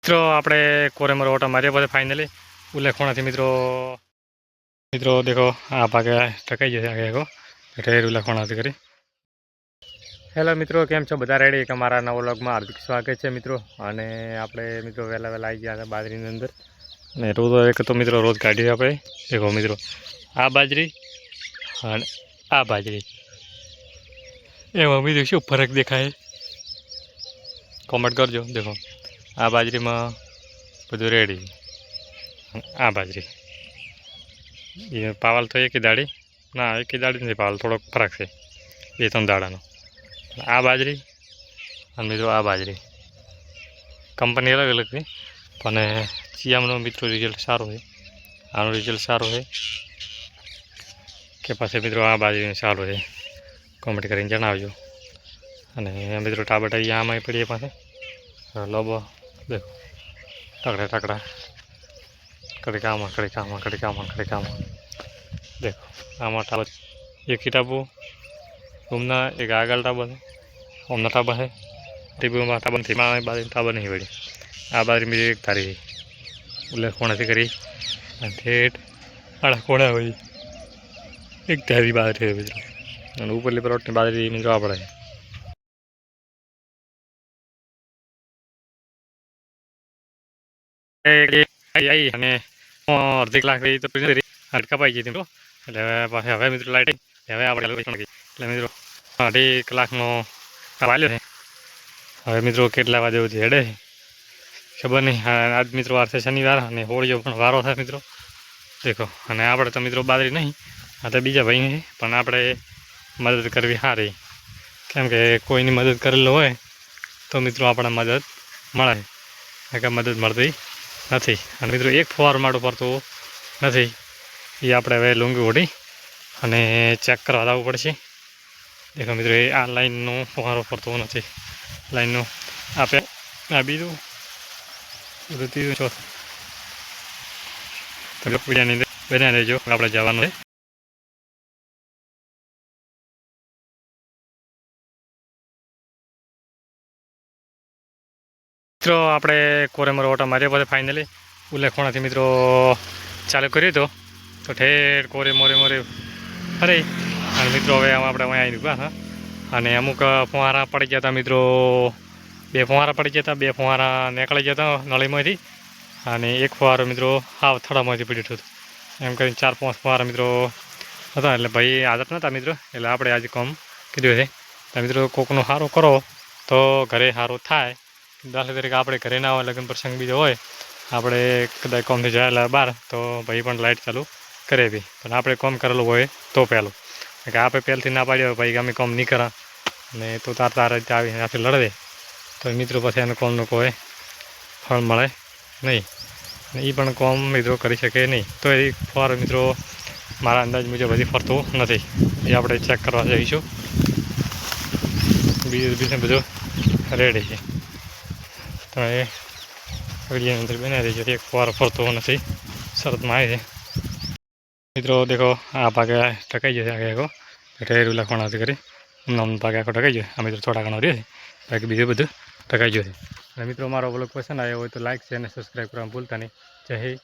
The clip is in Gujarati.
મિત્રો આપણે કોરેમર ઓટા માર્યા પછી ફાઇનલી ઉલ્લેખોણાથી મિત્રો મિત્રો દેખો આ ભાગે ટકાઈ જશે આગળ ઢેર ઉલ્લેખોણાથી કરી. હેલો મિત્રો, કેમ છો બધા? રેડી કે મારા નવા વ્લોગમાં હાર્દિક સ્વાગત છે મિત્રો. અને આપણે મિત્રો વહેલા આવી ગયા હતા બાજરીની અંદર અને રોજ એક તો મિત્રો રોજ કાઢીએ આપણે. દેખો મિત્રો આ બાજરી અને આ બાજરી, એમાં મિત્રો શું ફરક દેખાય કોમેન્ટ કરજો. દેખો આ બાજરીમાં બધું રેડી, આ બાજરી એ પાવલ તો એકી દાડી ના, એકી દાડી નથી પાવલ, થોડોક ફરક છે બે ત્રણ દાડાનો. આ બાજરી અને મિત્રો આ બાજરી કંપની અલગ અલગ છે, પણ ચિયામનો મિત્રો રિઝલ્ટ સારું છે, આનું રિઝલ્ટ સારું છે કે પછી મિત્રો આ બાજરીનું સારું છે, કોમેન્ટ કરીને જણાવજો. અને મિત્રો ટાબટા અહીંયા આમાં પડીએ પાસે લોબો દેખો ટકડા ટકડા કડીકામાં કડીકામાં કડીકામાં કડીકામાં દેખો આમાં ટાબર એક ही टाबू घूमना, एक आगल टाबर है, ओमना टाबर है, टीबीમાં टाबर थी माँ बाजरी टाबर नहीं बड़ी. आ बाजरी मेरी एक तारी उल्लेख होने से करी ठेठ आड़ा कोड़ा हुई एक तारी बाजरी है मित्रों. और ऊपरली प्लॉट में बाजरी मित्रों आ पड़ा है. आई અને અડધી કલાક રહી તો કપાઈ ગઈ મિત્રો. એટલે પાછી હવે મિત્રો લાઈટ હવે આપણે એટલે મિત્રો અઢી કલાકનો વાલ્યો છે. હવે મિત્રો કેટલા વાગે સુધી હેડે ખબર નહીં. આજ મિત્રો વાર છે શનિવાર અને હોળીઓ પણ વારો થાય મિત્રો. દેખો અને આપણે તો મિત્રો બાજરી નહીં, આ તો બીજા ભાઈ છે, પણ આપણે મદદ કરવી સારી, કેમ કે કોઈની મદદ કરેલો હોય તો મિત્રો આપણે મદદ મળે, કે મદદ મળતી નથી. અને મિત્રો એક ફુવારો માટો પડતો નથી, એ આપણે હવે લુંગી ઓઢી અને ચેક કરવા આવવું પડશે. દેખો મિત્રો એ આ લાઈનનો ફુવારો પડતો નથી, લાઈનનો આપે આ બીજું બધું ત્રીજું છો તો પીડિયાની અંદર બન્યા રહેજો, આપણે જવાનું છે. મિત્રો આપણે કોરેમર ઓટા માર્યા પછી ફાઇનલી ઉલ્લેખોણાથી મિત્રો ચાલુ કર્યું તો ઠેર કોરે મોરે મોરે ફરી. અને મિત્રો હવે આપણે અહીંયા ઉભા હતા અને અમુક ફુવારા પડી ગયા હતા મિત્રો, બે ફુવારા પડી ગયા હતા, બે ફુવારા નીકળી ગયા હતા નળીમાંથી, અને એક ફુવારો મિત્રો હાવ થડામાંથી પડ્યું હતું. એમ કરીને 4-5 ફુવારા મિત્રો હતા. એટલે ભાઈ આદત નહોતા મિત્રો, એટલે આપણે આજે કામ કીધું છે. તો મિત્રો કોકનું સારું કરો તો ઘરે સારું થાય. દાખલા તરીકે આપણે ઘરે ના હોય, લગ્ન પ્રસંગ બીજો હોય, આપણે કદાચ કોમથી જાયેલા બહાર, તો ભાઈ પણ લાઇટ ચાલુ કરે બી, પણ આપણે કોમ કરેલું હોય તો પહેલું, કે આપણે પહેલથી ના પાડ્યો હોય ભાઈ અમે કોમ નહીં કરા ને તો તારે આવી આથી લડે તો મિત્રો પછી એને કોમનું કોઈ ફળ મળે નહીં, અને એ પણ કોમ મિત્રો કરી શકે નહીં. તો એ ફર મિત્રો મારા અંદાજ મુજબ હજી ફરતું નથી, એ આપણે ચેક કરવા જઈશું. બીજું બધું રેડી છે, તો એ વિડીયોની અંદર બનાવી દેજો. એક ફુવારો ફરતો નથી, શરતમાં આવી છે મિત્રો. દેખો આ ભાગે ટકાઈ જશે આગળ ઢેર લખવાના કરી અમને ભાગે આખો ટકાઈ જશે. આ મિત્રો થોડા ઘણો રહે છે, બાકી બીજું બધું ટકાઈ જશે. અને મિત્રો મારો બ્લોગ પસંદ આવ્યો હોય તો લાઈક છે અને સબસ્ક્રાઈબ કરવાનું ભૂલતા નહીં. જય હિન્દ.